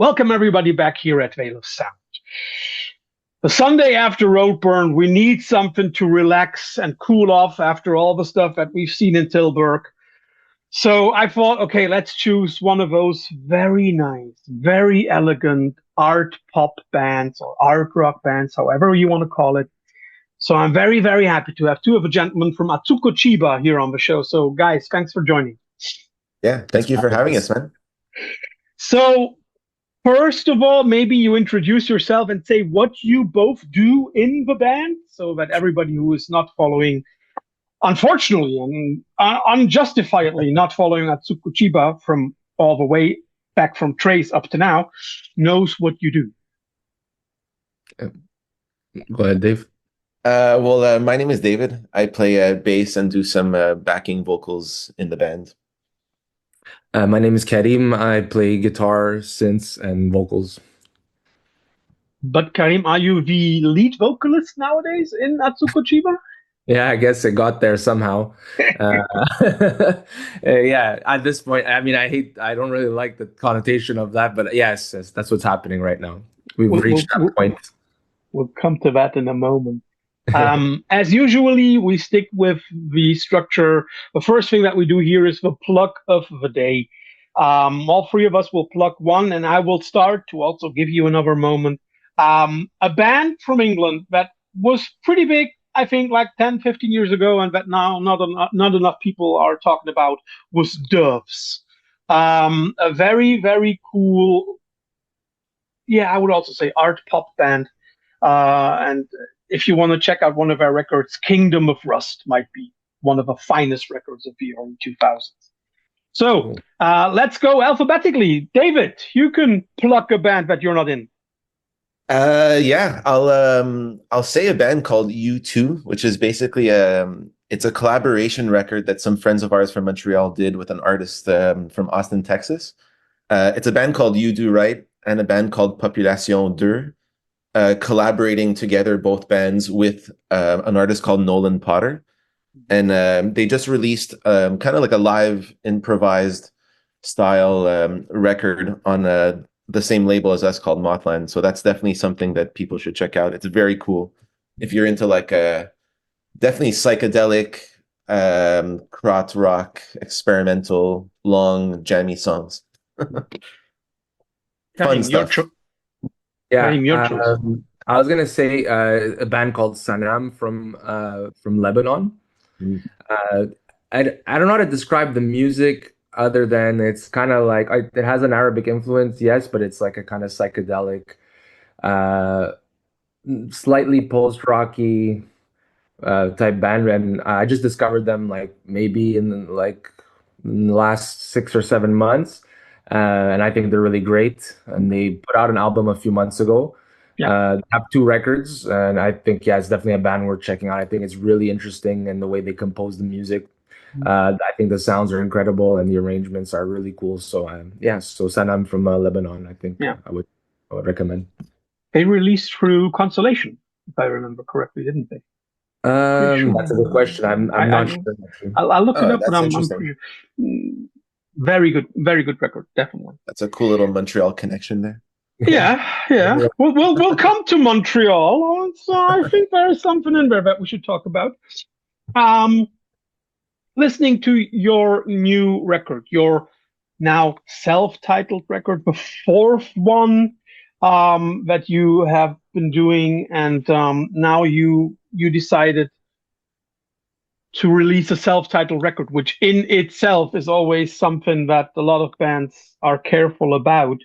Welcome everybody back here at Veil of Sound. The Sunday after Roadburn, we need something to relax and cool off after all the stuff that we've seen in Tilburg. So I thought, okay, let's choose one of those very nice, very elegant art pop bands or art rock bands, however you want to call it. So I'm very, very happy to have two of the gentlemen from Atsuko Chiba here on the show. So guys, thanks for joining. Yeah, thank you for having us, man. So first of all, maybe you introduce yourself and say what you both do in the band so that everybody who is not following, unfortunately and unjustifiably not following Atsuko Chiba from all the way back from Trace up to now, knows what you do. Go ahead, Dave. My name is David. I play bass and do some backing vocals in the band. My name is Karim. I play guitar, synths, and vocals. But Karim, are you the lead vocalist nowadays in Atsuko Chiba? Yeah, I guess it got there somehow. Yeah, at this point, I mean, I don't really like the connotation of that, but yes, that's what's happening right now. We've reached that point. We'll come to that in a moment. As usually, we stick with the structure. The first thing that we do here is the pluck of the day. All three of us will pluck one, and I will start to also give you another moment. A band from England that was pretty big, I think, like 10, 15 years ago, and that now not enough people are talking about, was Doves. A very, very cool, I would also say art pop band. And if you want to check out one of our records, Kingdom of Rust might be one of the finest records of the early 2000s. So let's go alphabetically. David, you can pluck a band that you're not in. I'll say a band called U2, which is basically it's a collaboration record that some friends of ours from Montreal did with an artist from Austin, Texas. It's a band called You Do Right and a band called Population 2. Collaborating together, both bands, with an artist called Nolan Potter. And they just released kind of like a live improvised style record on the same label as us called Mothland. So that's definitely something that people should check out. It's very cool. If you're into like definitely psychedelic, krautrock, rock, experimental, long, jammy songs. Fun stuff. Yeah, I was gonna say a band called Sanam from Lebanon. I don't know how to describe the music other than it's kind of like it has an Arabic influence, yes, but it's like a kind of psychedelic, slightly post-rocky type band, and I just discovered them like maybe in the last 6 or 7 months. And I think they're really great. And they put out an album a few months ago. They have 2 records, and I think it's definitely a band worth checking out. I think it's really interesting in the way they compose the music. I think the sounds are incredible and the arrangements are really cool. So so Sanam from Lebanon, I think I would recommend. They released through Constellation, if I remember correctly, didn't they? That's a good question. I'm not sure. I'll look it up, but I'm pretty very good record, definitely. That's a cool little Montreal connection there. Yeah. We'll come to Montreal. So I think there's something in there that we should talk about. Listening to your new record, your now self-titled record, the 4th one that you have been doing, and now you decided to release a self-titled record, which in itself is always something that a lot of bands are careful about.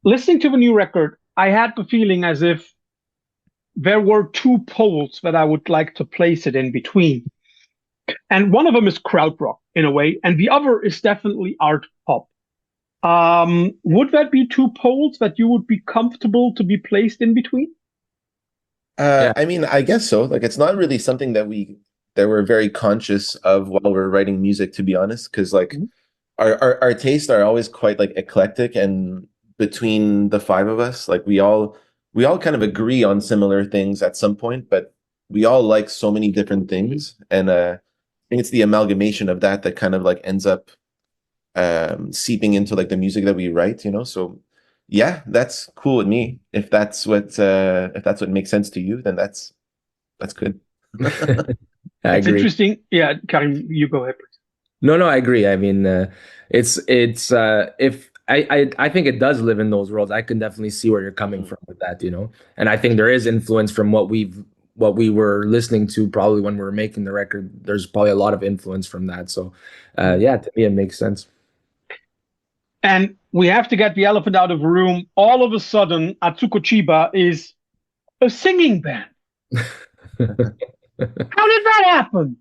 Listening to the new record, I had the feeling as if there were 2 poles that I would like to place it in between. And one of them is krautrock in a way, and the other is definitely art pop. Would that be 2 poles that you would be comfortable to be placed in between? I mean, I guess so. Like, it's not really something that we're very conscious of while we're writing music, to be honest, because like our tastes are always quite like eclectic, and between the 5 of us, like we all kind of agree on similar things at some point, but we all like so many different things, and I think it's the amalgamation of that kind of like ends up seeping into like the music that we write, you know. So Yeah, that's cool with me. If that's what makes sense to you, then that's good. I It's agree. interesting. Yeah, Karim, you go ahead, please. No, no, I agree. I mean, it's if I think it does live in those worlds. I can definitely see where you're coming Mhm. from with that, And I think there is influence from what we were listening to probably when we were making the record. There's probably a lot of influence from that. So, yeah, to me it makes sense. And we have to get the elephant out of the room. All of a sudden, Atsuko Chiba is a singing band. How did that happen?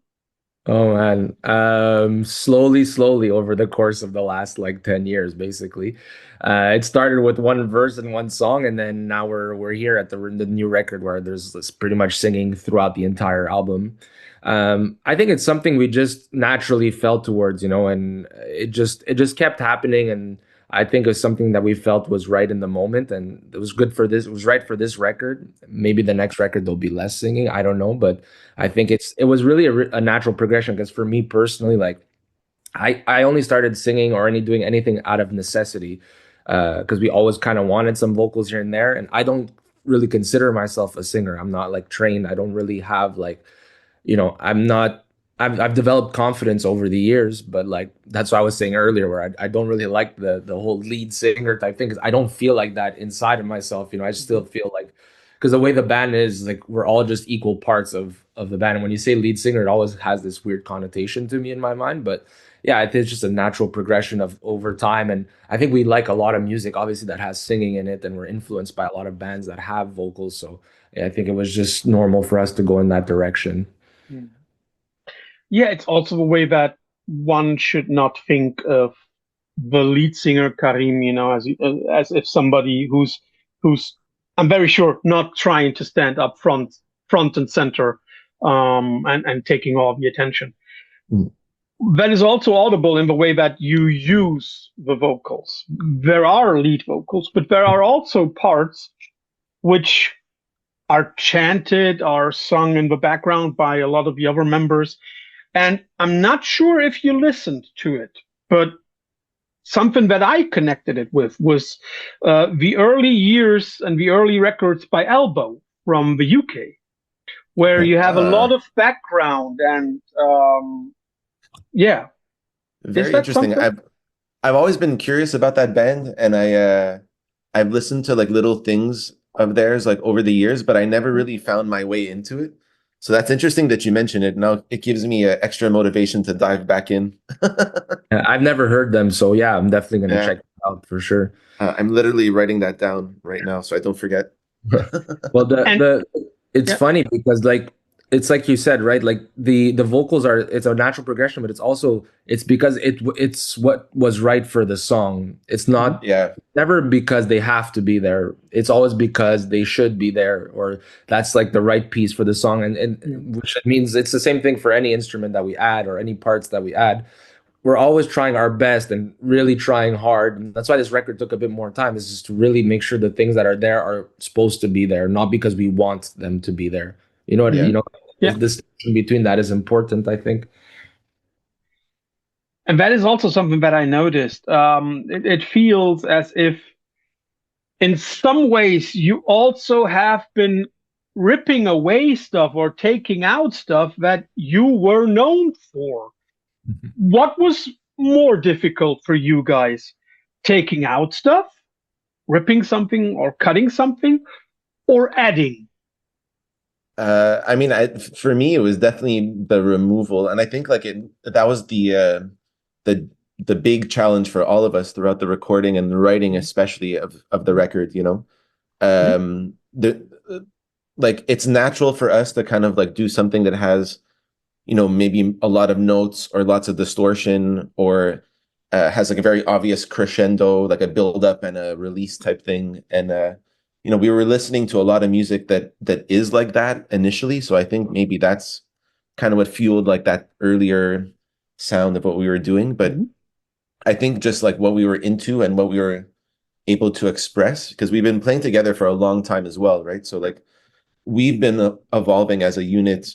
Oh man, slowly over the course of the last like 10 years, basically. It started with one verse and one song, and then now we're here at the new record where there's this pretty much singing throughout the entire album. I think it's something we just naturally felt towards, and it just kept happening, and I think it was something that we felt was right in the moment, and it was good for this. It was right for this record. Maybe the next record there'll be less singing. I don't know, but. I think it was really a natural progression because for me personally, like I only started singing or any doing anything out of necessity because we always kind of wanted some vocals here and there, and I don't really consider myself a singer. I'm not like trained. I don't really have like I'm not. I've developed confidence over the years, but like that's what I was saying earlier, where I don't really like the whole lead singer type thing because I don't feel like that inside of myself. I still feel like because the way the band is, like we're all just equal parts of the band. And when you say lead singer, it always has this weird connotation to me in my mind. But yeah, it's just a natural progression of over time. And I think we like a lot of music, obviously, that has singing in it, and we're influenced by a lot of bands that have vocals. So yeah, I think it was just normal for us to go in that direction. Yeah, it's also the way that one should not think of the lead singer Karim, as if somebody who's I'm very sure not trying to stand up front and center, and taking all the attention. Mm. That is also audible in the way that you use the vocals. There are lead vocals, but there are also parts which are chanted, are sung in the background by a lot of the other members. And I'm not sure if you listened to it, but something that I connected it with was the early years and the early records by Elbow from the UK, where you have a lot Uh, of background and yeah. Is Very that interesting. something? I've always been curious about that band, and I've listened to like little things of theirs like over the years, but I never really found my way into it. So that's interesting that you mentioned it. Now it gives me extra motivation to dive back in. I've never heard them, so yeah, I'm definitely gonna Yeah, check it out for sure. I'm literally writing that down right now so I don't forget. Well, And it's yeah, funny because it's like you said, right? Like the vocals are it's a natural progression, but it's because it's what was right for the song. It's mhm, not Yeah, never because they have to be there. It's always because they should be there, or that's like the right piece for the song. mhm, And which means it's the same thing for any instrument that we add or any parts that we add. We're always trying our best and really trying hard. And that's why this record took a bit more time, is just to really make sure the things that are there are supposed to be there, not because we want them to be there. You know what, yeah. mhm, yeah. this distinction between that is important, I think. And that is also something that I noticed. It feels as if, in some ways, you also have been ripping away stuff or taking out stuff that you were known for. What was more difficult for you guys? Taking out stuff, ripping something, or cutting something, or adding? I mean, for me, it was definitely the removal, and I think like that was the the big challenge for all of us throughout the recording and the writing, especially of the record. Mhm, The like it's natural for us to kind of like do something that has maybe a lot of notes or lots of distortion or has like a very obvious crescendo, like a build up and a release type thing. And we were listening to a lot of music that is like that initially. So I think maybe that's kind of what fueled like that earlier sound of what we were doing. But mhm, I think just like what we were into and what we were able to express, because we've been playing together for a long time as well, right? So like we've been evolving as a unit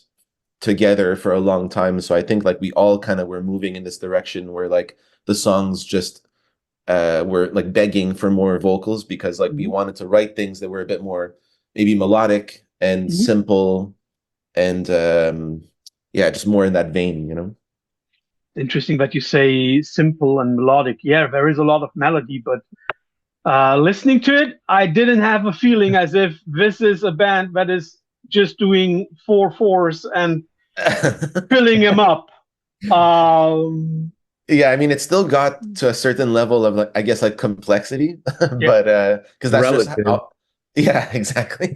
together for a long time. So I think like we all kind of were moving in this direction where like the songs just were like begging for more vocals because like we wanted to write things that were a bit more maybe melodic and simple and yeah, just more in that vein, you know. Interesting that you say simple and melodic. Yeah, there is a lot of melody, but listening to it, I didn't have a feeling as if this is a band that is just doing 4/4s and filling them up. Yeah, I mean, it still got to a certain level of like, I guess, like complexity, Yeah. but because that's just Relative. how, yeah, exactly.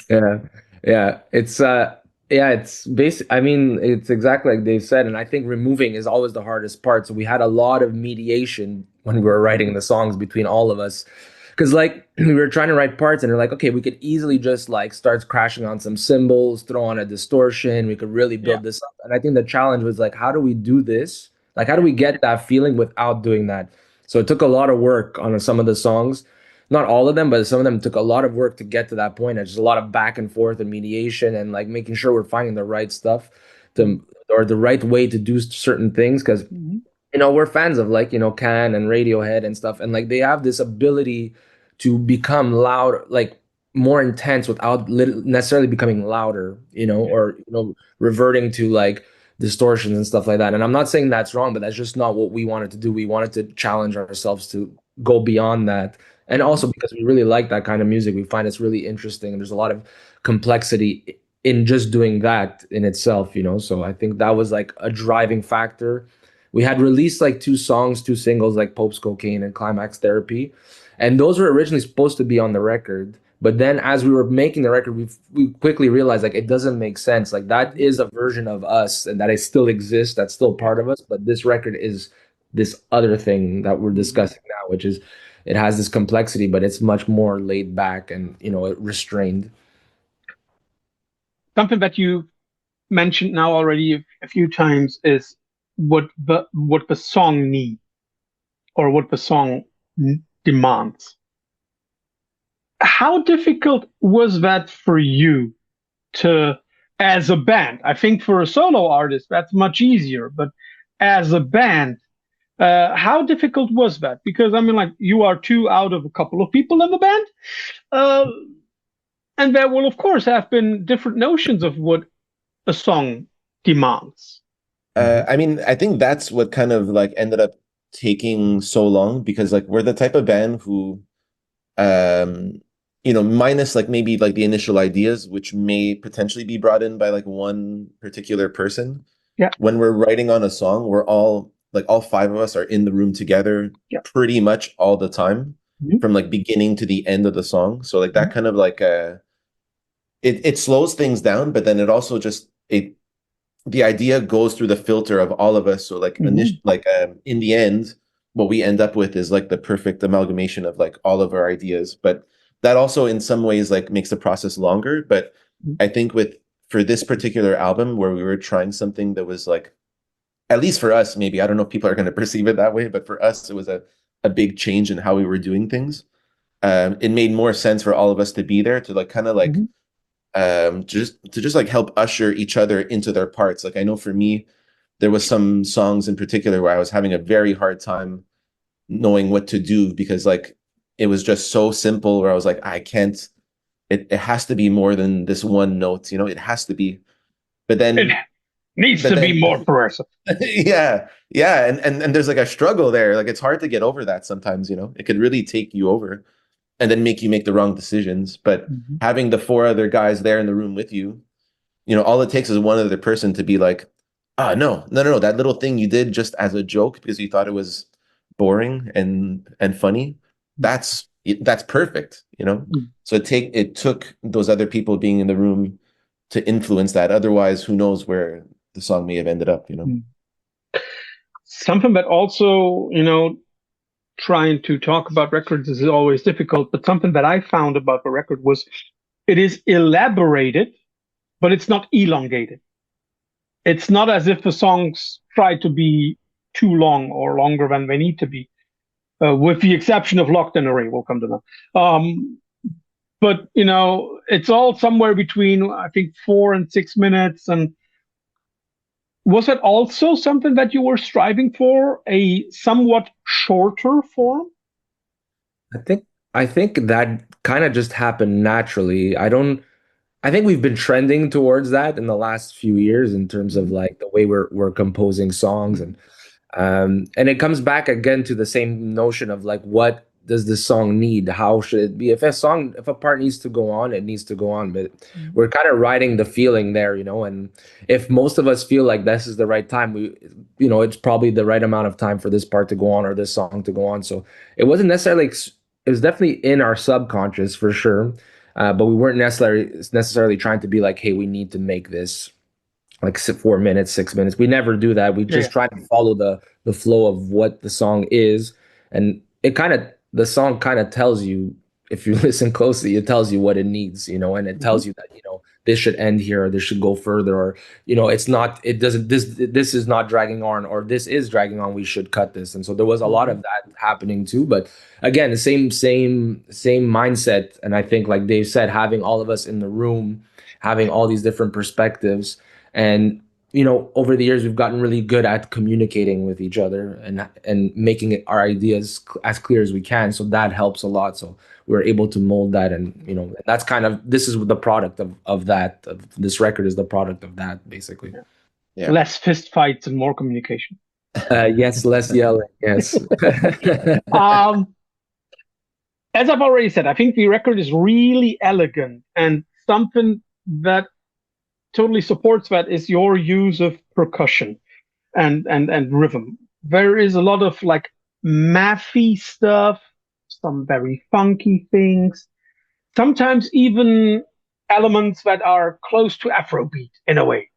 Yeah. Yeah. It's basic. I mean, it's exactly like Dave said, and I think removing is always the hardest part. So we had a lot of mediation when we were writing the songs between all of us. Because like we were trying to write parts and they're like, okay, we could easily just like start crashing on some cymbals, throw on a distortion, we could really Yeah. build this up. And I think the challenge was like, how do we do this? Like, how do we get that feeling without doing that? So it took a lot of work on some of the songs. Not all of them, but some of them took a lot of work to get to that point. And just a lot of back and forth and mediation and like making sure we're finding the right stuff to or the right way to do certain things. Because we're fans of like, Can and Radiohead and stuff. And like they have this ability to become loud, like more intense without necessarily becoming louder, or, reverting to like distortions and stuff like that. And I'm not saying that's wrong, but that's just not what we wanted to do. We wanted to challenge ourselves to go beyond that. And also because we really like that kind of music, we find it's really interesting. And there's a lot of complexity in just doing that in itself, So I think that was like a driving factor. We had released like two songs, two singles, like Pope's Cocaine and Climax Therapy. And those were originally supposed to be on the record. But then as we were making the record, we quickly realized like it doesn't make sense. Like that is a version of us and that it still exists, that's still part of us. But this record is this other thing that we're discussing now, which is it has this complexity, but it's much more laid back and restrained. Something that you mentioned now already a few times is what the song needs or what the song demands. How difficult was that for you to, as a band? I think for a solo artist, that's much easier, but as a band, how difficult was that? Because I mean, like you are two out of a couple of people in the band, uh, and there will, of course, have been different notions of what a song demands. I mean, I think that's what kind of like ended up taking so long because like we're the type of band who minus like maybe like the initial ideas, which may potentially be brought in by like one particular person. Yeah. When we're writing on a song, we're all like all five of us are in the room together pretty much all the time from like beginning to the end of the song. So like that kind of like it slows things down, but then it also just the idea goes through the filter of all of us. So like in the end, what we end up with is like the perfect amalgamation of like all of our ideas. But that also in some ways like makes the process longer. But I think for this particular album where we were trying something that was like, at least for us, maybe, I don't know if people are going to perceive it that way, but for us, it was a big change in how we were doing things. It made more sense for all of us to be there to like kind of like just like help usher each other into their parts. Like I know for me, there was some songs in particular where I was having a very hard time knowing what to do because like it was just so simple where I was like, I can't, it has to be more than this one note, it has to be. But then it needs to be more progressive. yeah. And there's like a struggle there. Like it's hard to get over that sometimes, it could really take you over and then make you make the wrong decisions. But having the four other guys there in the room with you, all it takes is one other person to be like, no, that little thing you did just as a joke because you thought it was boring and funny. That's perfect, So it took those other people being in the room to influence that. Otherwise, who knows where the song may have ended up, Something that also, trying to talk about records is always difficult, but something that I found about the record was it is elaborated, but it's not elongated. It's not as if the songs try to be too long or longer than they need to be, with the exception of Locked in Array. We'll come to that. But, it's all somewhere between, I think, 4 and 6 minutes. And Was it also something that you were striving for, a somewhat shorter form? I think I think that kind of just happened naturally. I think we've been trending towards that in the last few years in terms of Mhm. like the way we're composing songs, and it comes back again to the same notion of like, what does this song need? How should it be? If a part needs to go on, it needs to go on. But we're kind of riding the feeling there, and if most of us feel like this is the right time, it's probably the right amount of time for this part to go on or this song to go on. So it wasn't necessarily it was definitely in our subconscious for sure. But we weren't necessarily trying to be like, hey, we need to make this like 4 minutes, 6 minutes. We never do that. We Yeah, just yeah. try to follow the flow of what the song is, and the song kind of tells you, if you listen closely, it tells you what it needs, and it Mhm. tells you that this should end here, or this should go further, or it's not, it doesn't, this is not dragging on, or this is dragging on. We should cut this, and so there was a lot Mhm. of that happening too. But again, the same mindset, and I think, like Dave said, having all of us in the room, having all these different perspectives, and over the years we've gotten really good at communicating with each other and making our ideas as clear as we can. So that helps a lot. So we're able to mold that, and that's kind of, this is the product of that. This record is the product of that, basically. Yeah. Less fist fights and more communication. Yes, less yelling. Yes. Um, as I've already said, I think the record is really elegant, and something that totally supports that is your use of percussion and rhythm. There is a lot of like mathy stuff, some very funky things, sometimes even elements that are close to Afrobeat in a way.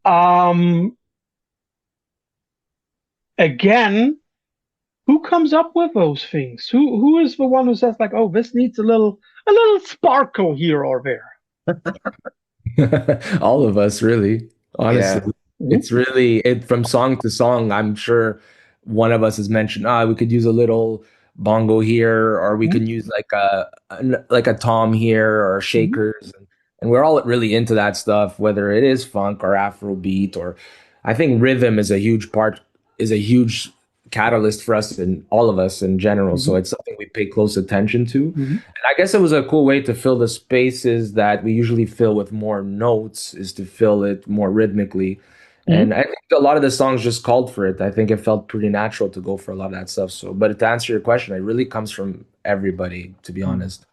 Um, again, who comes up with those things? Who is the one who says like, oh, this needs a little sparkle here or there? All of us, really, honestly. Yeah. It's really it from song to song. I'm sure one of us has mentioned, we could use a little bongo here, or we Mhm. can use like a tom here, or Mhm. shakers, and we're all really into that stuff, whether it is funk or Afro beat, or I think rhythm is a huge catalyst for us, and all of us in general. So Mhm. it's something we pay close attention to. Mhm. I guess it was a cool way to fill the spaces that we usually fill with more notes, is to fill it more rhythmically. Mhm. And I think a lot of the songs just called for it. I think it felt pretty natural to go for a lot of that stuff. So, but to answer your question, it really comes from everybody, to be honest.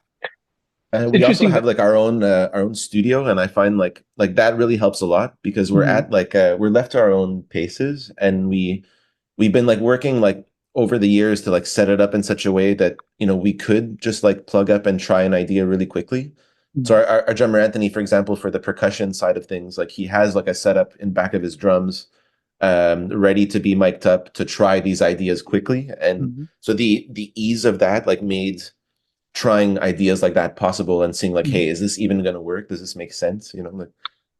And It's we also interesting have that. like our own studio, and I find like that really helps a lot because we're Mhm. at like we're left to our own paces, and we've been like working like over the years to like set it up in such a way that we could just like plug up and try an idea really quickly. So our drummer Anthony, for example, for the percussion side of things, like he has like a setup in back of his drums, ready to be mic'd up to try these ideas quickly, and Mhm. so the ease of that like made trying ideas like that possible and seeing like, Mhm. hey, is this even going to work? Does this make sense? Like,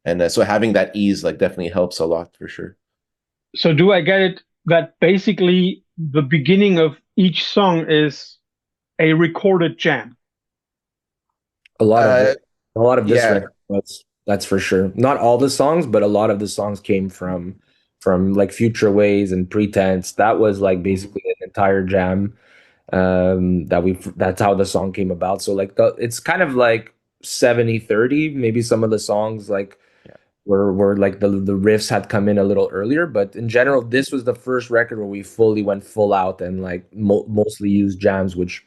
and so having that ease like definitely helps a lot for sure. So do I get it that basically the beginning of each song is a recorded jam? A lot of Uh, it, a lot of this yeah, record, that's for sure. Not all the songs, but a lot of the songs came from like Future Ways and Pretense. That was like basically an entire jam. That's how the song came about. So like it's kind of like 70-30. Maybe some of the songs like yeah, were like the riffs had come in a little earlier, but in general this was the first record where we fully went full out and like mostly used jams, which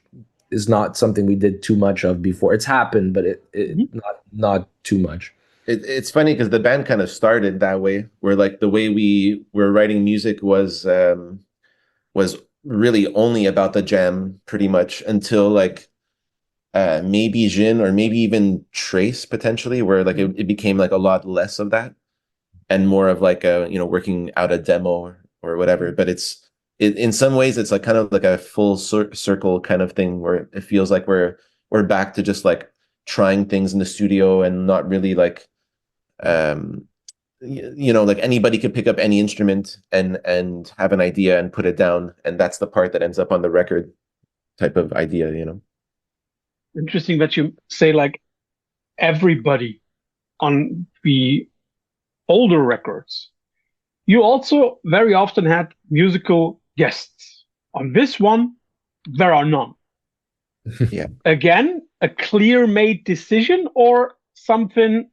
is not something we did too much of before. It's happened, but it Mhm. not too much. it's funny because the band kind of started that way, where like the way we were writing music was really only about the jam pretty much until like maybe Jin or maybe even Trace potentially, where like it became like a lot less of that and more of like a working out a demo or whatever. But in some ways it's like kind of like a full circle kind of thing where it feels like we're back to just like trying things in the studio and not really like um like anybody could pick up any instrument and have an idea and put it down, and that's the part that ends up on the record type of idea. Interesting that you say like everybody on the older records. you also very often had musical guests. On this one, there are none. Yeah. Again, a clear made decision or something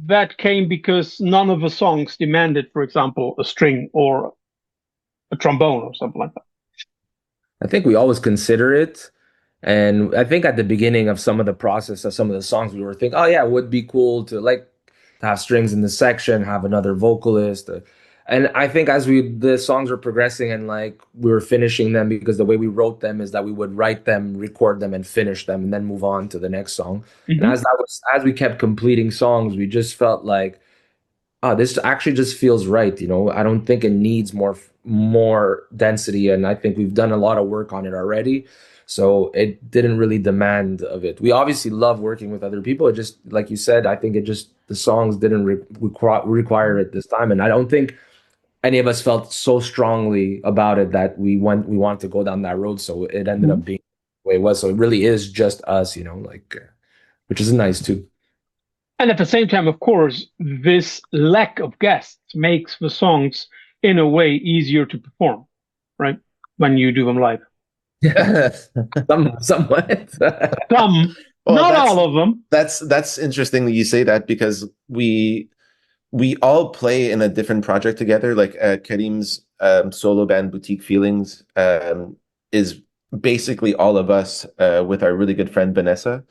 that came because none of the songs demanded, for example, a string or a trombone or something like that. I think we always consider it. And I think at the beginning of some of the process of some of the songs, we were thinking, oh yeah, it would be cool to like to have strings in this section, have another vocalist. And I think as the songs were progressing and like we were finishing them, because the way we wrote them is that we would write them, record them, and finish them, and then move on to the next song. And Mm-hmm. as we kept completing songs, we just felt like, oh, this actually just feels right. I don't think it needs more density, and I think we've done a lot of work on it already. So it didn't really demand of it. We obviously love working with other people. It just, like you said, I think it just the songs didn't require it this time, and I don't think any of us felt so strongly about it that we want to go down that road. So it ended Mm-hmm. up being the way it was. So it really is just us, like, which is nice too. And at the same time, of course, this lack of guests makes the songs, in a way, easier to perform, right? When you do them live. Somewhat. Some, Well, not all of them. that's interesting that you say that, because we all play in a different project together. Like Karim's solo band Boutique Feelings is basically all of us with our really good friend Vanessa.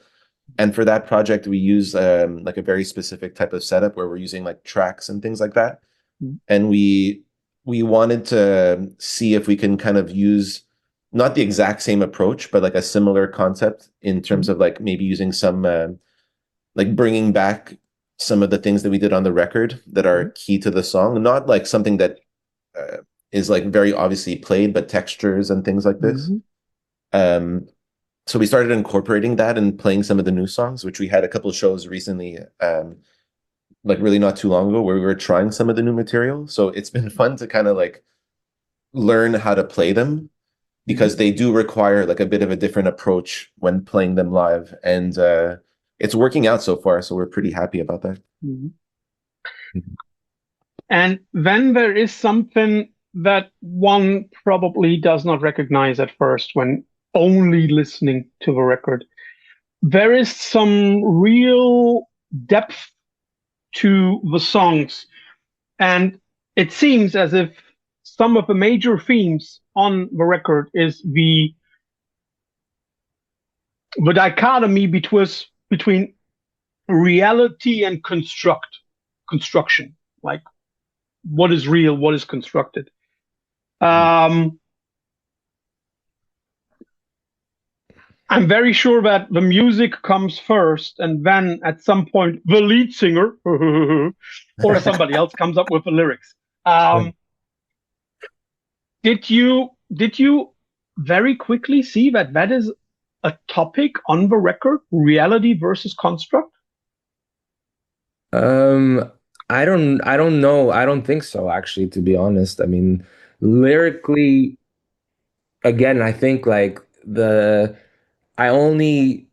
And for that project, we use like a very specific type of setup where we're using like tracks and things like that. Mhm. And we wanted to see if we can kind of use not the exact same approach, but like a similar concept in terms of like maybe using some like bringing back some of the things that we did on the record that are key to the song, not like something that is like very obviously played, but textures and things like this. Mhm. So we started incorporating that and playing some of the new songs, which we had a couple of shows recently, like really not too long ago, where we were trying some of the new material. So it's been fun to kind of like learn how to play them, because they do require like a bit of a different approach when playing them live. And it's working out so far, so we're pretty happy about that. Mhm. And then there is something that one probably does not recognize at first when only listening to the record. There is some real depth to the songs, and it seems as if some of the major themes on the record is the dichotomy between reality and construction, like what is real, what is constructed. I'm very sure that the music comes first, and then at some point the lead singer or somebody else comes up with the lyrics. Did you very quickly see that is a topic on the record, reality versus construct? Um, I don't know. I don't think so, actually, to be honest. I mean, lyrically, again, I think like I only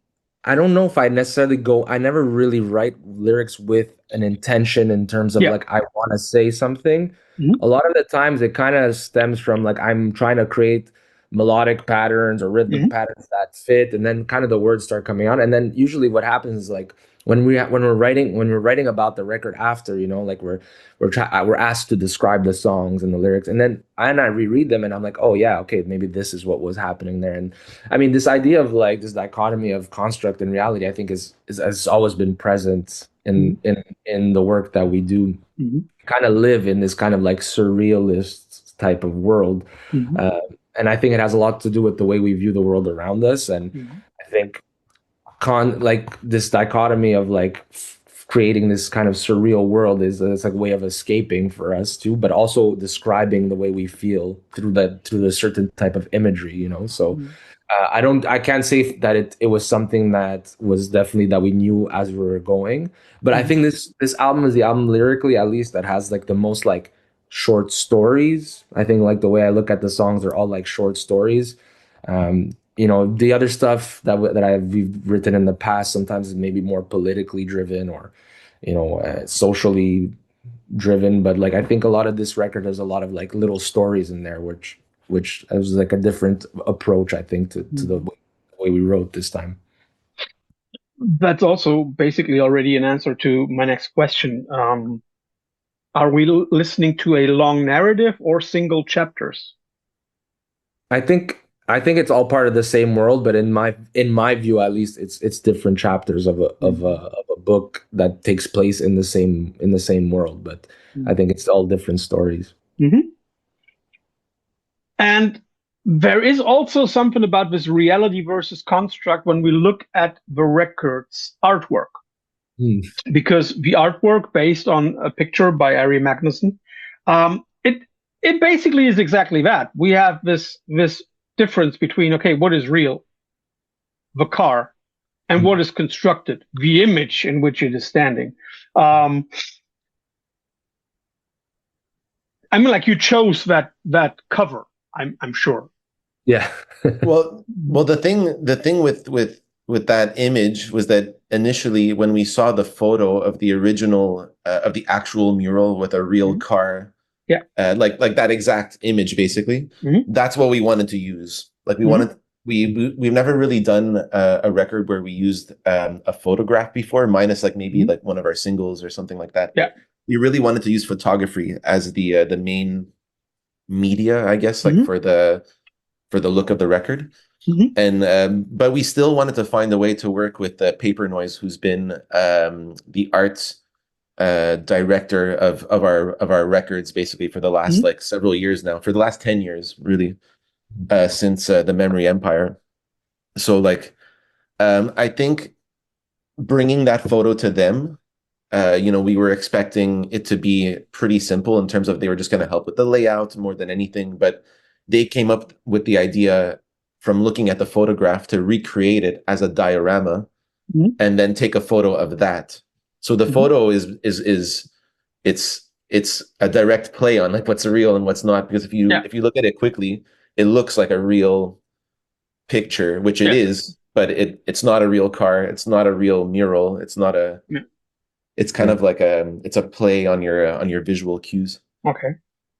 I don't know if I necessarily I never really write lyrics with an intention in terms of Yeah. like I want to say something. Mhm. A lot of the times it kind of stems from like I'm trying to create melodic patterns or rhythmic Mhm. patterns that fit, and then kind of the words start coming out. And then usually what happens is like when we're writing about the record after, like we're asked to describe the songs and the lyrics, and then I reread them and I'm like, oh yeah, okay, maybe this is what was happening there. And I mean, this idea of like this dichotomy of construct and reality, I think is has always been present in Mhm. in the work that we do. Mhm. Kind of live in this kind of like surrealist type of world, Mhm. uh, and I think it has a lot to do with the way we view the world around us. And Mhm. I think like this dichotomy of like creating this kind of surreal world is it's like a way of escaping for us too, but also describing the way we feel through the certain type of imagery. So Mhm. I can't say that it was something that was definitely that we knew as we were going, but I Mhm. think this album is the album lyrically, at least, that has like the most like short stories. I think like the way I look at the songs are all like short stories. The other stuff that I've written in the past sometimes is maybe more politically driven or socially driven, but like I think a lot of this record has a lot of like little stories in there, which was like a different approach, I think, to the way we wrote this time. That's also basically already an answer to my next question. Are we listening to a long narrative or single chapters? I think it's all part of the same world, but in my view, at least, it's different chapters of a book that takes place in the same world. But I think it's all different stories. Mm-hmm. And there is also something about this reality versus construct when we look at the record's artwork, Hmm. because the artwork based on a picture by Ari Magnuson, it basically is exactly that. We have this difference between, okay, what is real, the car, and what is constructed, the image in which it is standing. Um, I mean, like, you chose that cover. I'm sure. Yeah. Well, the thing with that image was that initially when we saw the photo of the original of the actual mural with a real car, Yeah. like that exact image, basically, that's what we wanted to use. Like we've never really done a record where we used a photograph before, minus like maybe like one of our singles or something like that. Yeah. We really wanted to use photography as the main media, I guess, like for the look of the record. And but we still wanted to find a way to work with Paper Noise, who's been the arts director of our records basically for the last like several years now, for the last 10 years really, since the Memory Empire. So like I think bringing that photo to them, we were expecting it to be pretty simple in terms of they were just going to help with the layout more than anything, but they came up with the idea from looking at the photograph to recreate it as a diorama and then take a photo of that. So the photo it's a direct play on like what's real and what's not, because if you look at it quickly, it looks like a real picture, which it is, but it's not a real car, it's not a real mural, it's not a it's kind of like it's a play on your visual cues. Okay.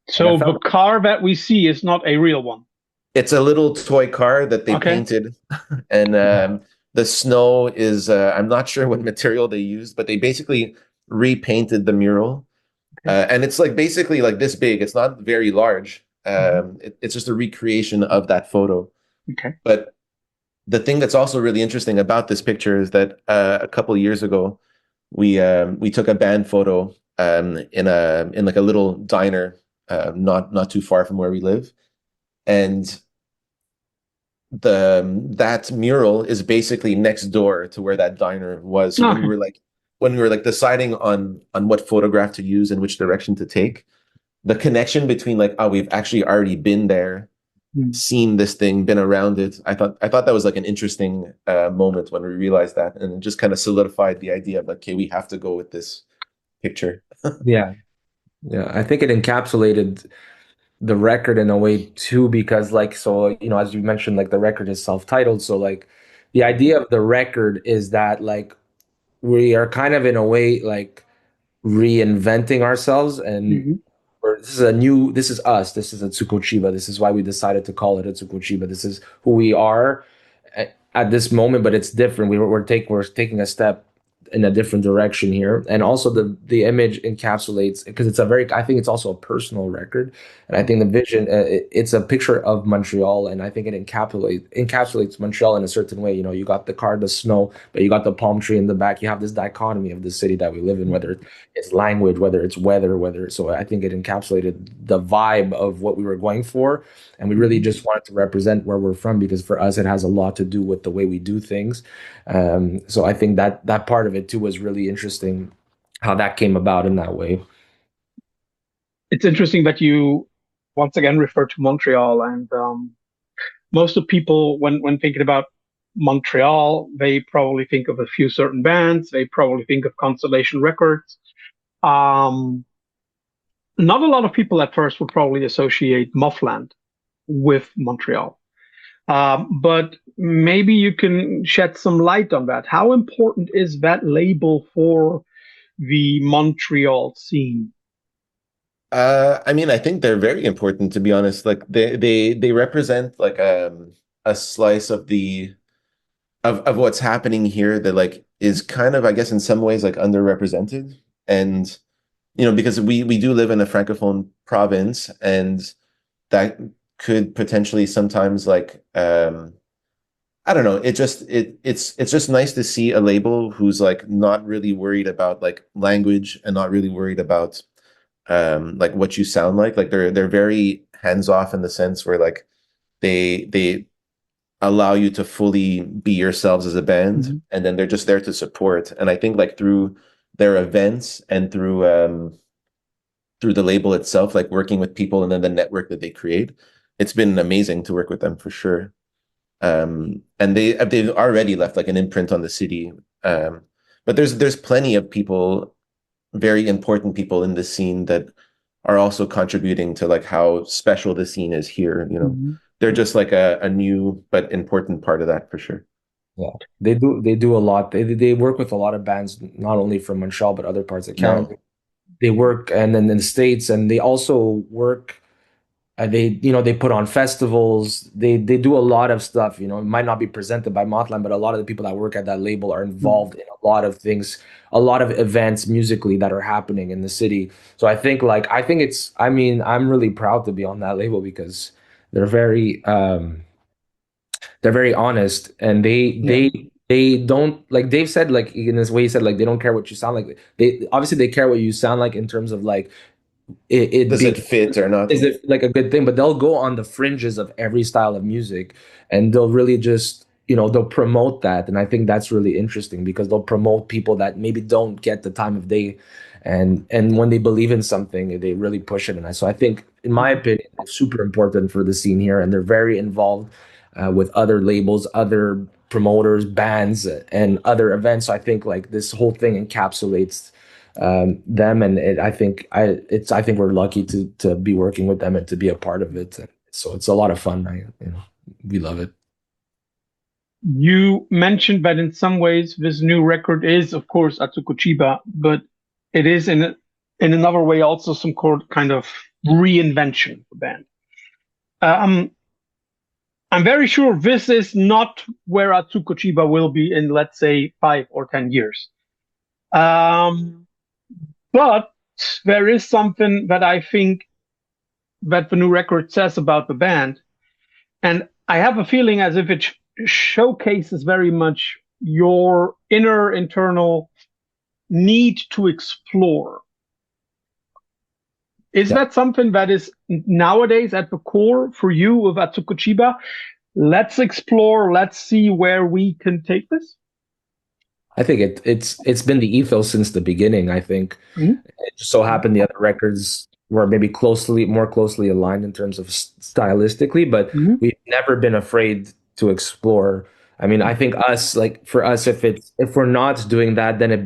So the car that we see is not a real one. It's a little toy car that they painted, and the snow is I'm not sure what material they used, but they basically repainted the mural, and it's like basically like this big. It's not very large. It's just a recreation of that photo. Okay. But the thing that's also really interesting about this picture is that a couple of years ago, we took a band photo in like a little diner not too far from where we live, and that mural is basically next door to where that diner was. So when we were like deciding on what photograph to use and which direction to take, the connection between like, oh, we've actually already been there, seen this thing, been around it. I thought that was like an interesting moment when we realized that, and it just kind of solidified the idea of like, okay, we have to go with this picture. Yeah. I think it encapsulated the record in a way too, because like, so as you mentioned, like the record is self-titled, so like the idea of the record is that like we are kind of in a way like reinventing ourselves, and this is us, this is Atsuko Chiba, this is why we decided to call it Atsuko Chiba, this is who we are at this moment, but it's different. We're taking a step in a different direction here, and also the image encapsulates, because I think it's also a personal record, and I think the vision, it's a picture of Montreal, and I think it encapsulates Montreal in a certain way. You got the car, the snow, but you got the palm tree in the back. You have this dichotomy of the city that we live in, whether it's language, whether it's weather, so I think it encapsulated the vibe of what we were going for, and we really just wanted to represent where we're from, because for us it has a lot to do with the way we do things. So I think that part of it too was really interesting, how that came about in that way. It's interesting that you once again refer to Montreal, and most of people, when thinking about Montreal, they probably think of a few certain bands. They probably think of Constellation Records. Not a lot of people at first would probably associate Mothland with Montreal. But maybe you can shed some light on that. How important is that label for the Montreal scene? I mean, I think they're very important, to be honest. Like they represent like a slice of the of what's happening here that like is kind of, I guess, in some ways like underrepresented. And because we do live in a francophone province, and that could potentially sometimes like I don't know, it's just nice to see a label who's like not really worried about like language and not really worried about like what you sound like. Like they're very hands off in the sense where like they allow you to fully be yourselves as a band, and then they're just there to support. And I think like through their events and through the label itself, like working with people and then the network that they create, it's been amazing to work with them for sure. And they've already left like an imprint on the city. But there's plenty of people, very important people in the scene that are also contributing to like how special the scene is here. They're just like a new but important part of that for sure. Yeah, they do a lot. They work with a lot of bands, not only from Montreal but other parts of Canada. No, They work and then in the States, and they also work. They put on festivals. They do a lot of stuff. It might not be presented by Mothland, but a lot of the people that work at that label are involved in a lot of things, a lot of events musically that are happening in the city. So I think it's. I mean, I'm really proud to be on that label because they're very they're very honest, and Yeah. they don't, like Dave said, like in this way he said, like they don't care what you sound like. They obviously they care what you sound like in terms of like it does being, it fit or not? is it like a good thing, but they'll go on the fringes of every style of music, and they'll really just they'll promote that. And I think that's really interesting because they'll promote people that maybe don't get the time of day, and when they believe in something they really push it. And so I think, in my opinion, it's super important for the scene here, and they're very involved with other labels, other promoters, bands, and other events. So I think like this whole thing encapsulates them, and I think we're lucky to be working with them and to be a part of it. So it's a lot of fun. We love it. You mentioned that in some ways this new record is, of course, Atsuko Chiba, but it is in another way also some kind of reinvention of the band. Um, I'm very sure this is not where Atsuko Chiba will be in, let's say, 5 or 10 years. Um, but there is something that I think that the new record says about the band, and I have a feeling as if it showcases very much your inner internal need to explore. Is Yeah. that something that is nowadays at the core for you of Atsuko Chiba? Let's explore, let's see where we can take this. I think it's been the ethos since the beginning. I think Mhm. it just so happened the other records were maybe more closely aligned in terms of stylistically, but Mhm. we've never been afraid to explore. I mean, I think for us, if we're not doing that, then it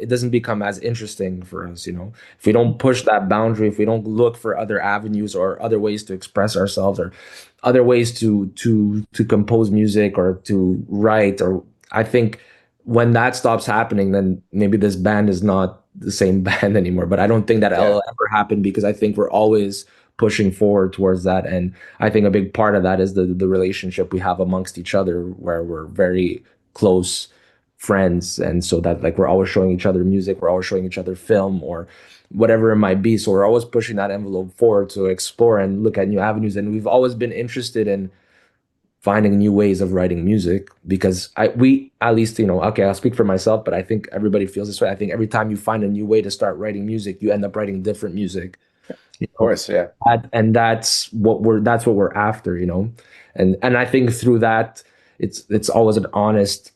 doesn't become as interesting for us. If we don't push that boundary, if we don't look for other avenues or other ways to express ourselves or other ways to compose music or to write, or I think when that stops happening, then maybe this band is not the same band anymore. But I don't think that Yeah, will ever happen because I think we're always pushing forward towards that. And I think a big part of that is the relationship we have amongst each other, where we're very close friends. And so that like we're always showing each other music, we're always showing each other film or whatever it might be. So we're always pushing that envelope forward to explore and look at new avenues. And we've always been interested in finding new ways of writing music because we at least okay, I'll speak for myself, but I think everybody feels this way. I think every time you find a new way to start writing music, you end up writing different music. of course. Yeah. And that's what we're after. And I think through that it's always an honest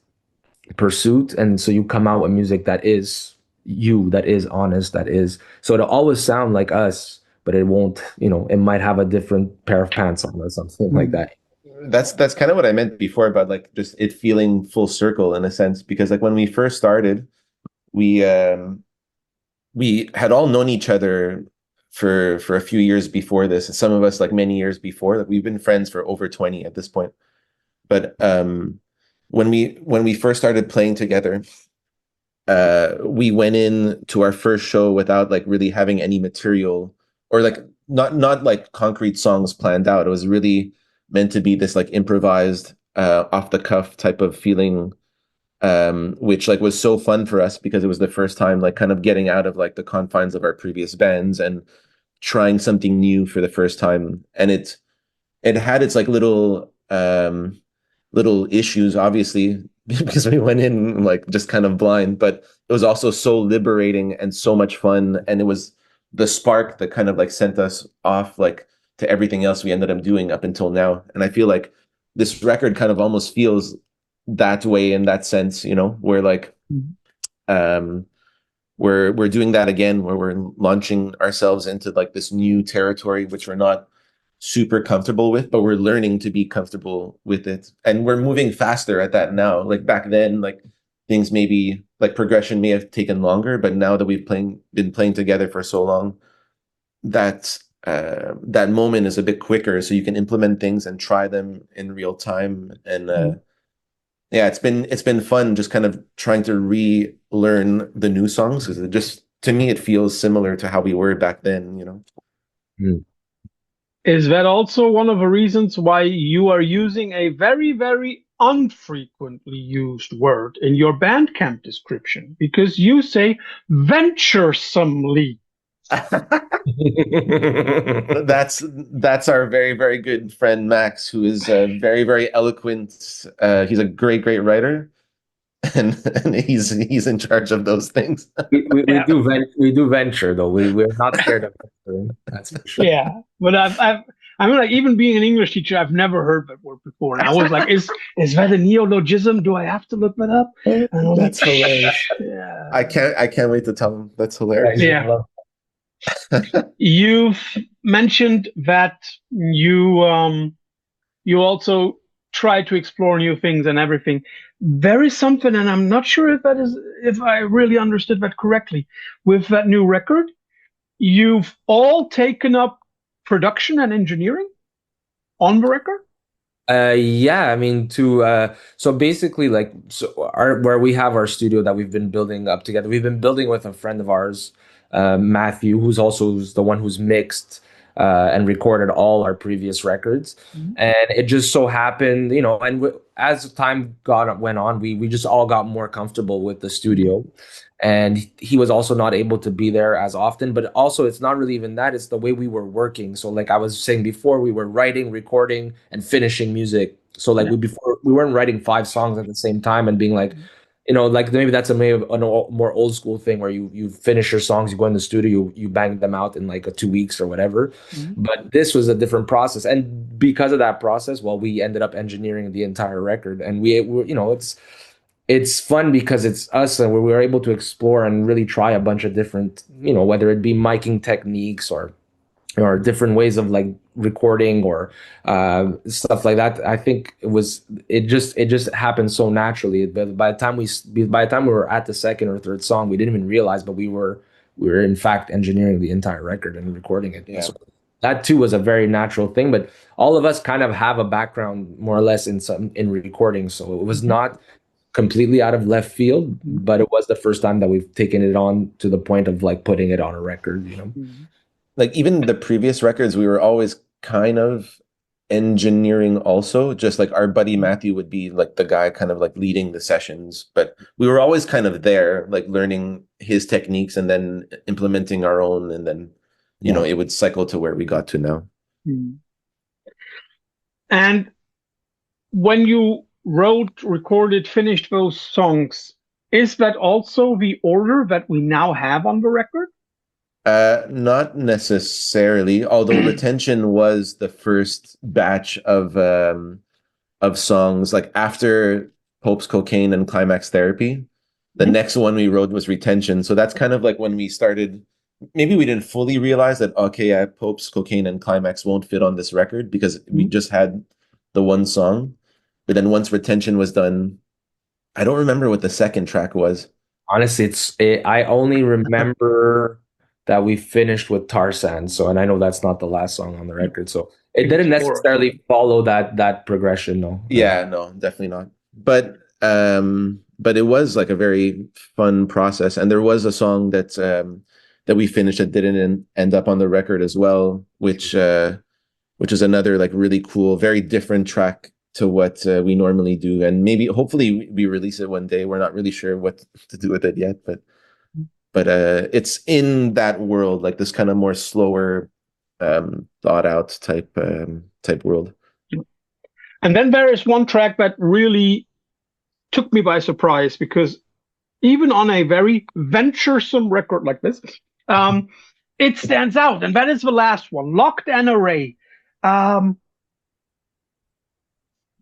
pursuit, and so you come out with music that is that is honest, that is, so it'll always sound like us, but it won't, it might have a different pair of pants on or something like Mhm. that. That's kind of what I meant before about like just it feeling full circle in a sense, because like when we first started, we we had all known each other for a few years before this, and some of us like many years before. Like we've been friends for over 20 at this point. But when we first started playing together, we went in to our first show without like really having any material or like not like concrete songs planned out. It was really meant to be this like improvised, off the cuff type of feeling, which like was so fun for us because it was the first time like kind of getting out of like the confines of our previous bands and trying something new for the first time. And it had its like little issues, obviously, because we went in like just kind of blind, but it was also so liberating and so much fun. And it was the spark that kind of like sent us off like to everything else we ended up doing up until now. And I feel like this record kind of almost feels that way in that sense, where like um we're doing that again, where we're launching ourselves into like this new territory which we're not super comfortable with, but we're learning to be comfortable with it, and we're moving faster at that now. Like back then, like things maybe like progression may have taken longer, but now that been playing together for so long, that moment is a bit quicker, so you can implement things and try them in real time. And yeah, it's been fun just kind of trying to relearn the new songs, because it just, to me, it feels similar to how we were back then. Mm. Is that also one of the reasons why you are using a very, very unfrequently used word in your Bandcamp description? Because you say venturesomely. That's our very, very good friend Max, who is very, very eloquent. He's a great, great writer, and he's in charge of those things. Yeah. We do venture though. We're not scared of venturing. That's for sure. Yeah, but I mean, like, even being an English teacher, I've never heard that word before, and I was like, is that a neologism? Do I have to look that up? And I was That's like, hilarious. yeah. I can't wait to tell him. That's hilarious. Yeah. You've mentioned that you also try to explore new things and everything. There is something, and I'm not sure if I really understood that correctly. With that new record, you've all taken up production and engineering on the record? Yeah, I mean so basically like where we have our studio that we've been building up together. We've been building with a friend of ours, Matthew, who's the one who's mixed and recorded all our previous records. Mhm. And it just so happened, and as time went on, we just all got more comfortable with the studio. And he was also not able to be there as often, but also it's not really even that, it's the way we were working. So like I was saying before, we were writing, recording, and finishing music. So like Yeah. we weren't writing 5 songs at the same time and being like, like maybe that's maybe a more old school thing where you finish your songs, you go in the studio, you bang them out in like 2 weeks or whatever. Mhm. But this was a different process, and because of that process, well, we ended up engineering the entire record. And we were, it's fun because it's us, and we were able to explore and really try a bunch of different, whether it be miking techniques or different ways of like recording or stuff like that. I think it just happened so naturally. But by the time we were at the second or third song, we didn't even realize, but we were in fact engineering the entire record and recording it. Yeah. So that too was a very natural thing. But all of us kind of have a background more or less in recording, so it was not completely out of left field, but it was the first time that we've taken it on to the point of like putting it on a record. Like even the previous records, we were always kind of engineering also. Just like our buddy Matthew would be like the guy kind of like leading the sessions, but we were always kind of there, like learning his techniques and then implementing our own, and then it would cycle to where we got to now. Mhm. And when you wrote, recorded, finished those songs, is that also the order that we now have on the record? Not necessarily, although Retention was the first batch of songs. Like after Pope's Cocaine and Climax Therapy, the next one we wrote was Retention. So that's kind of like when we started. Maybe we didn't fully realize that, okay, Pope's Cocaine and Climax won't fit on this record because we just had the one song. But then once Retention was done, I don't remember what the second track was. Honestly, I only remember that we finished with Tar Sands. So, and I know that's not the last song on the record. So it didn't necessarily follow that progression, no. Yeah, no, definitely not. But it was like a very fun process. And there was a song that that we finished that didn't end up on the record as well, which is another like really cool, very different track to what we normally do. And maybe hopefully we release it one day. We're not really sure what to do with it yet, but it's in that world, like this kind of more slower, thought out type world. And then there is one track that really took me by surprise, because even on a very venturesome record like this, it stands out, and that is the last one, Locked and Array.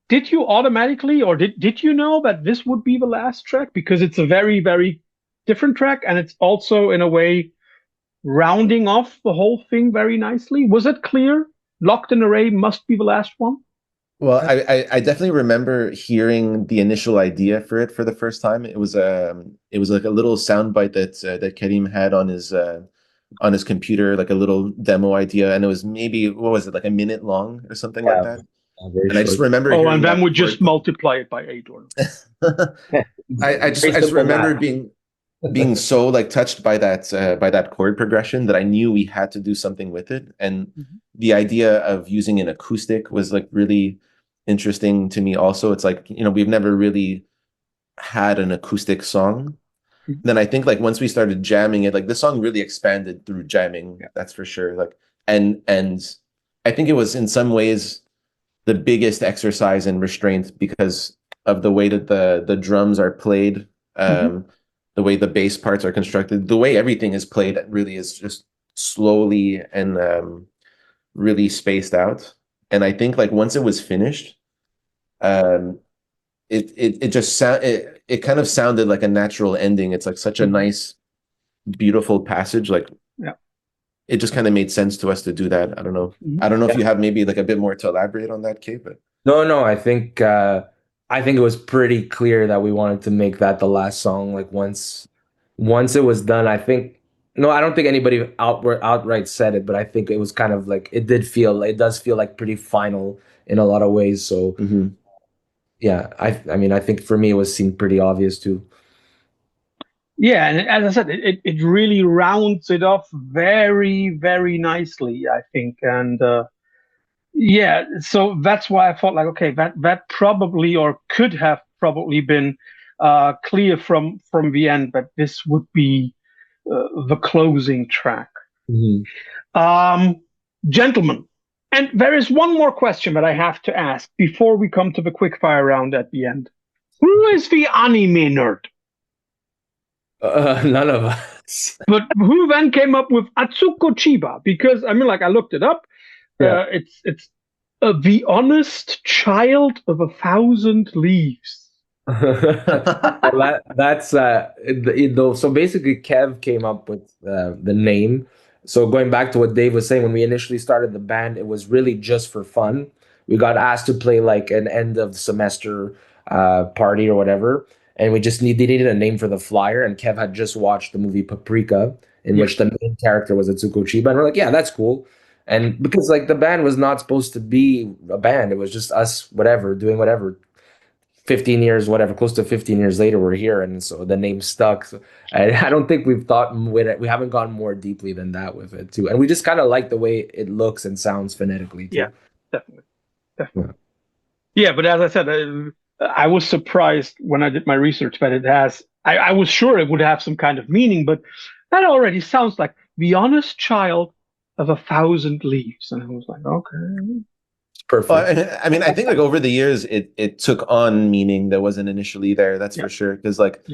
Did you automatically, or did you know that this would be the last track? Because it's a very, very different track, and it's also in a way rounding off the whole thing very nicely. Was it clear? Locked and Array must be the last one? Well, I definitely remember hearing the initial idea for it for the first time. It was like a little soundbite that Karim had on his computer, like a little demo idea, and it was maybe, what was it, like a minute long or something like that. And I just remember and then we just multiply it by 8 or I just remember being so like touched by that chord progression that I knew we had to do something with it. And the idea of using an acoustic was like really interesting to me also. It's like, we've never really had an acoustic song. Then I think like once we started jamming it, like the song really expanded through jamming. That's for sure. Like, and I think it was in some ways the biggest exercise in restraint because of the way that the drums are played, the way the bass parts are constructed, the way everything is played really is just slowly and really spaced out. And I think like once it was finished, it kind of sounded like a natural ending. It's like such a nice, beautiful passage. Like, it just kind of made sense to us to do that. I don't know. I don't know if you have maybe like a bit more to elaborate on that, Kate, but No, I think it was pretty clear that we wanted to make that the last song. Like once it was done, I don't think anybody outright said it, but I think it was kind of like it does feel like pretty final in a lot of ways. So yeah, I mean, I think for me it seemed pretty obvious too. Yeah, and as I said, it really rounds it off very, very nicely, I think. And yeah, so that's why I thought like, okay, that probably or could have probably been clear from the end, but this would be the closing track. Gentlemen, and there is one more question that I have to ask before we come to the quickfire round at the end. Who is the anime nerd? None of us. But who then came up with Atsuko Chiba? Because I mean, like I looked it up. It's the honest child of 1,000 leaves. That's so basically Kev came up with the name. So going back to what Dave was saying, when we initially started the band, it was really just for fun. We got asked to play like an end of semester party or whatever, and they needed a name for the flyer. And Kev had just watched the movie Paprika, in which the main character was Atsuko Chiba, and we're like, yeah, that's cool. And because like the band was not supposed to be a band, it was just us, whatever, doing whatever. 15 years, whatever, close to 15 years later, we're here, and so the name stuck. So I don't think we haven't gone more deeply than that with it too, and we just kind of like the way it looks and sounds phonetically too. Yeah, definitely. Yeah, but as I said, I was surprised when I did my research that it has. I was sure it would have some kind of meaning, but that already sounds like the honest child of 1,000 leaves, and I was like, okay. Perfect. Well, I mean, I think like over the years, it took on meaning that wasn't initially there. That's for sure. Because like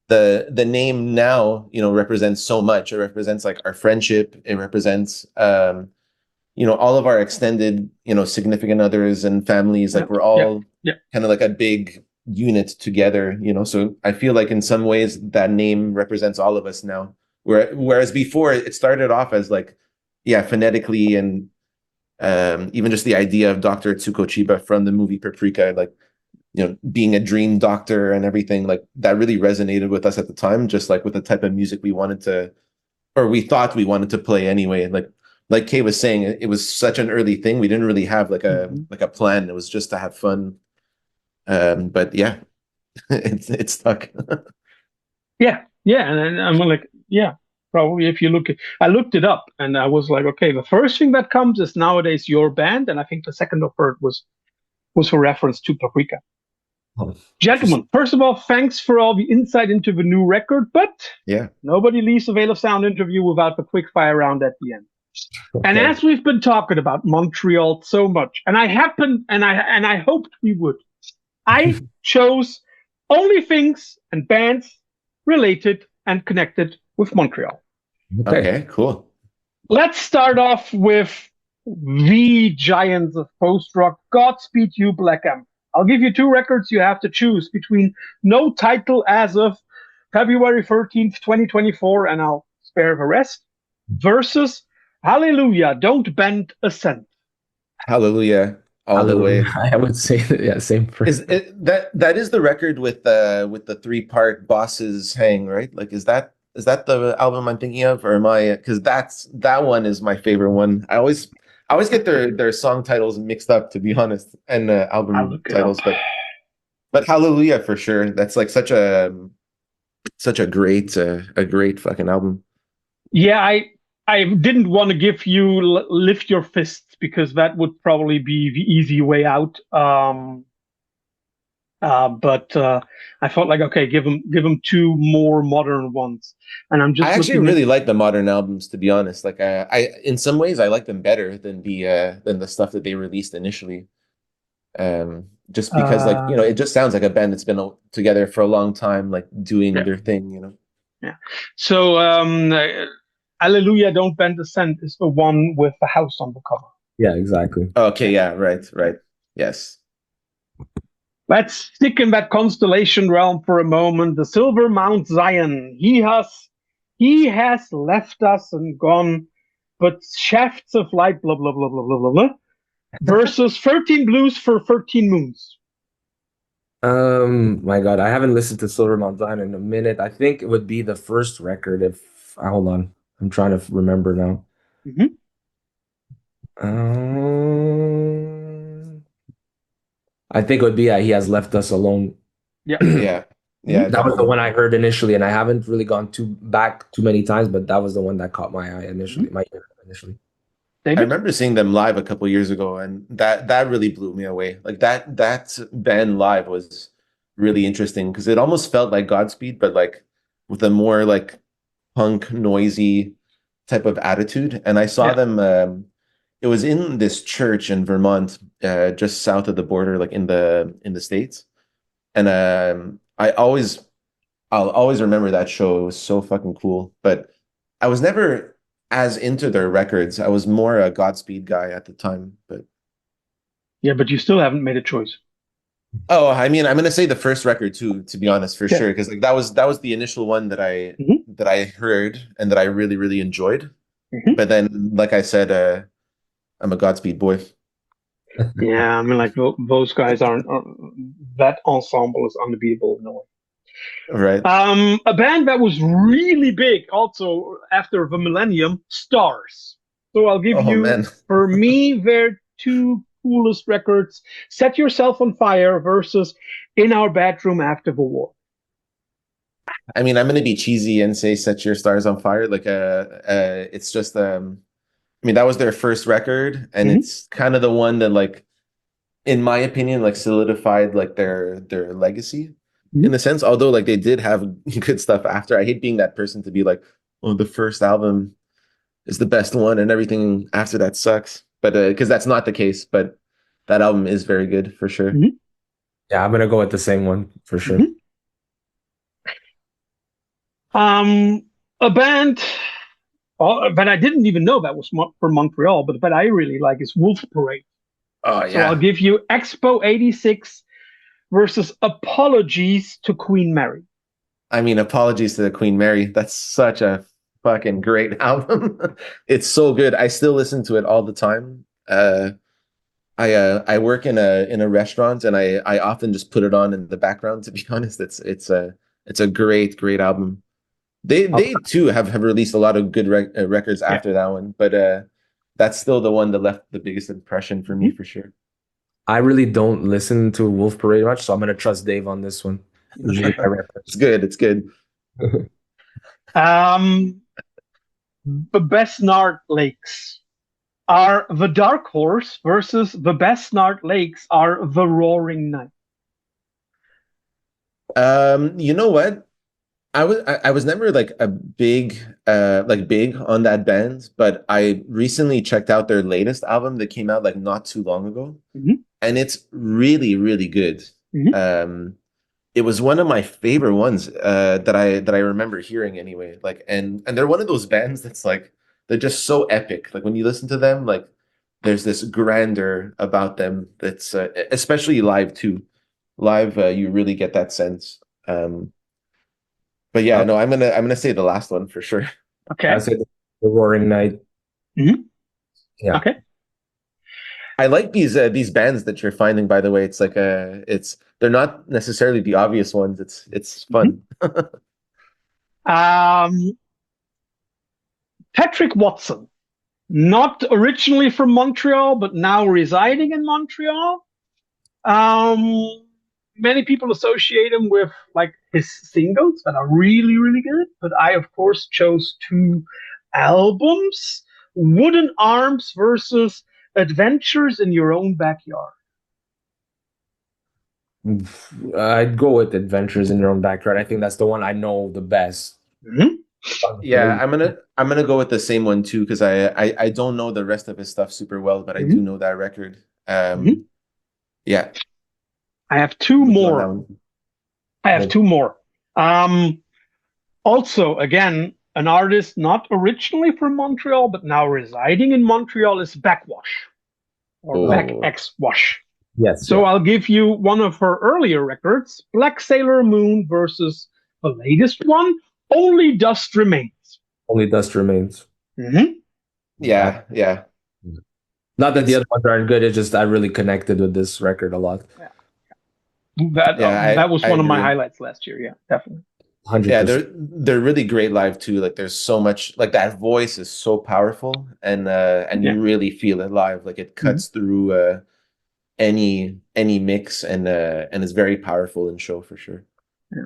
the name now, represents so much. It represents like our friendship. It represents, all of our extended, significant others and families. Like we're all kind of like a big unit together. So I feel like in some ways that name represents all of us now. Whereas before it started off as like, phonetically and. Even just the idea of Dr. Atsuko Chiba from the movie Paprika, like, being a dream doctor and everything, like that really resonated with us at the time, just like with the type of music we thought we wanted to play anyway. Like Kay was saying, it was such an early thing. We didn't really have like a plan. It was just to have fun. But yeah, it stuck. Yeah. And I'm like, Probably if you look at, I looked it up and I was like, okay, the first thing that comes is nowadays your band, and I think the second or third was for reference to Paprika. Oh, Gentlemen, first of all, thanks for all the insight into the new record, but yeah. nobody leaves a Veil of Sound interview without the quick fire round at the end. Okay. And as we've been talking about Montreal so much, and I hoped we would, I chose only things and bands related and connected with Montreal. Okay, cool. Let's start off with the giants of post-rock, Godspeed You, Black Emperor. I'll give you two records you have to choose between No Title as of February 13th, 2024, and I'll spare the rest, versus Hallelujah, Don't Bend a Cent. Hallelujah, all the way. I would say yeah, same for Is it that is the record with the 3-part bosses hang, right? Like is that the album I'm thinking of, or am I? Because that one is my favorite one. I always get their song titles mixed up, to be honest, and album titles. But Hallelujah for sure. That's like such a great fucking album. Yeah, I didn't want to give you Lift Your Fists because that would probably be the easy way out. But I felt like, okay, give them two more modern ones. And I'm just I actually really like the modern albums, to be honest. Like I in some ways I like them better than the stuff that they released initially. Just because like, you know, it just sounds like a band that's been together for a long time, like doing their thing, you know. Yeah. So Hallelujah, Don't Bend a Cent is the one with the house on the cover. Yeah, exactly. Okay, yeah, right. Yes. Let's stick in that constellation realm for a moment. The Silver Mount Zion. He has left us and gone, but shafts of light, blah, blah, blah, blah, blah, blah, blah, versus 13 Blues for 13 Moons. My God, I haven't listened to Silver Mount Zion in a minute. I think it would be the first record if, hold on, I'm trying to remember now. Mm-hmm. I think it would be He Has Left Us Alone. Yeah. Yeah. That was the one I heard initially, and I haven't really gone back too many times, but that was the one that caught my eye initially, my ear initially. David? I remember seeing them live a couple years ago, and that really blew me away. Like that band live was really interesting because it almost felt like Godspeed, but like with a more like punk, noisy type of attitude. And I saw them. It was in this church in Vermont, just south of the border, like in the States. And I'll always remember that show. It was so fucking cool. But I was never as into their records. I was more a Godspeed guy at the time. But yeah, but you still haven't made a choice. Oh, I mean, I'm gonna say the first record too, to be honest, for sure, because like that was the initial one that I heard and that I really, really enjoyed. But then, like I said, I'm a Godspeed boy. Yeah, I mean, like those guys aren't. That ensemble is unbeatable in a way. Right. A band that was really big also after the millennium, Stars. So I'll give you, for me, their two coolest records, Set Yourself on Fire versus In Our Bedroom After the War. I mean, I'm going to be cheesy and say Set Your Stars on Fire. Like, it's just, I mean, that was their first record, and it's kind of the one that, like, in my opinion, like solidified like their legacy in a sense. Although like they did have good stuff after. I hate being that person to be like, oh, the first album is the best one, and everything after that sucks. But because that's not the case. But that album is very good for sure. Yeah, I'm gonna go with the same one for sure. A band but I didn't even know that was from Montreal, but I really like is Wolf Parade. Oh, yeah. So I'll give you Expo 86 versus Apologies to Queen Mary. I mean, Apologies to the Queen Mary. That's such a fucking great album. It's so good. I still listen to it all the time. I work in a restaurant, and I often just put it on in the background, to be honest. It's a great album. They too have released a lot of good records after that one, but that's still the one that left the biggest impression for me, for sure. I really don't listen to Wolf Parade much, so I'm gonna trust Dave on this one. It's good. The Besnard Lakes are the Dark Horse versus the Besnard Lakes are the Roaring Night. You know what? I was never like a big on that band, but I recently checked out their latest album that came out like not too long ago, and it's really, really good. It was one of my favorite ones that I remember hearing anyway. Like, and they're one of those bands that's like they're just so epic. Like when you listen to them, like there's this grandeur about them that's especially live too. Live, you really get that sense. But yeah, no, I'm gonna say the last one for sure. Okay. I say the Roaring Night. Yeah. Okay. I like these bands that you're finding, by the way. It's like they're not necessarily the obvious ones. It's fun. Patrick Watson, not originally from Montreal, but now residing in Montreal. Many people associate him with like his singles that are really, really good. But I, of course, chose two albums: Wooden Arms versus Adventures in Your Own Backyard. I'd go with Adventures in Your Own Backyard. I think that's the one I know the best. Yeah, I'm gonna go with the same one too because I don't know the rest of his stuff super well, but I do know that record. Yeah. I have two more. Also, again, an artist not originally from Montreal, but now residing in Montreal is Backwash or Back X Wash. Yes. So I'll give you one of her earlier records, Black Sailor Moon versus the latest one, Only Dust Remains. Only Dust Remains. Yeah. Not that the other ones aren't good. It's just I really connected with this record a lot. That was one of my highlights last year. Yeah, definitely. 100%. Yeah, they're really great live too. Like there's so much, like that voice is so powerful, and you really feel it live. Like it cuts through any mix, and it's very powerful in show for sure. Yeah.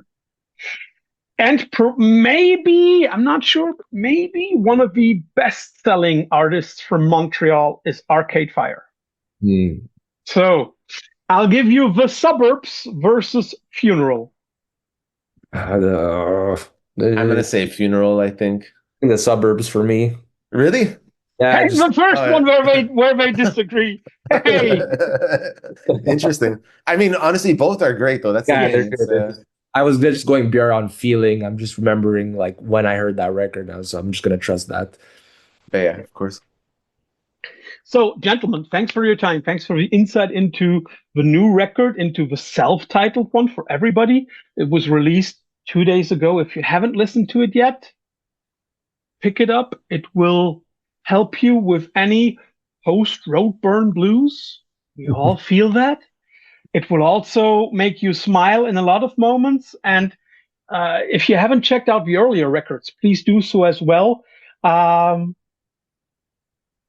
And maybe, I'm not sure, but maybe one of the best-selling artists from Montreal is Arcade Fire. So I'll give you The Suburbs versus Funeral. I'm gonna say Funeral, I think. The Suburbs for me. Really? Yeah, hey, the first one where they disagree. Hey. Interesting. I mean, honestly, both are great though. That's the thing. I was just going beyond feeling. I'm just remembering like when I heard that record. I'm just gonna trust that. Yeah, of course. So, gentlemen, thanks for your time. Thanks for the insight into the new record, into the self-titled one for everybody. It was released 2 days ago. If you haven't listened to it yet, pick it up. It will help you with any post-road burn blues. We all feel that. It will also make you smile in a lot of moments. And if you haven't checked out the earlier records, please do so as well.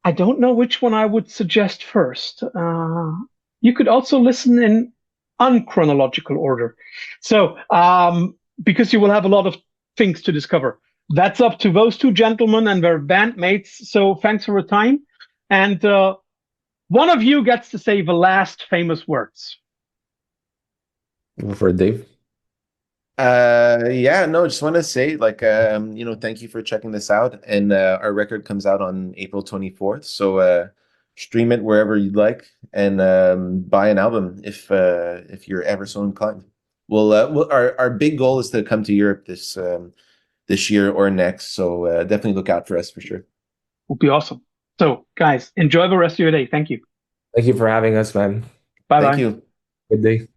I don't know which one I would suggest first. You could also listen in unchronological order. So, because you will have a lot of things to discover. That's up to those two gentlemen and their bandmates. So thanks for your time. And one of you gets to say the last famous words. For Dave. Just want to say thank you for checking this out, and our record comes out on April 24th, so stream it wherever you'd like, and buy an album if you're ever so inclined. Our big goal is to come to Europe this year or next, so definitely look out for us for sure. Would be awesome. So guys, enjoy the rest of your day. Thank you. Thank you for having us, man. Bye. Thank you. Good day.